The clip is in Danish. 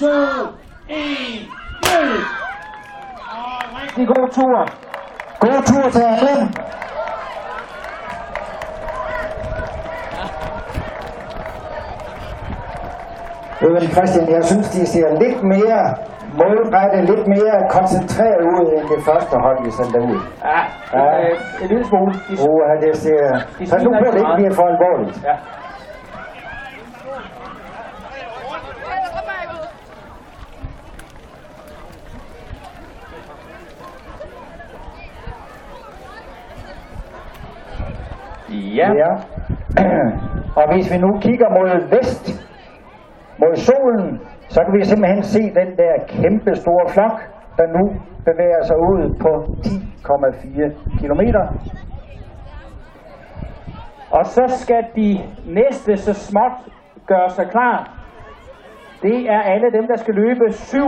2, 1, løb! Rigtig god tur. God tur til alle. Men Christian, jeg synes, de ser lidt mere målrettet, lidt mere koncentreret ud end det første hold, vi sendte ud. Ja, en lille smule. Det ser... Så nu på det ikke bliver for alvorligt. Ja. Ja. Ja. Og hvis vi nu kigger mod vest, mod solen, så kan vi simpelthen se den der kæmpe store flok, der nu bevæger sig ud på 10,4 kilometer. Og så skal de næste så småt gøre sig klar. Det er alle dem, der skal løbe 7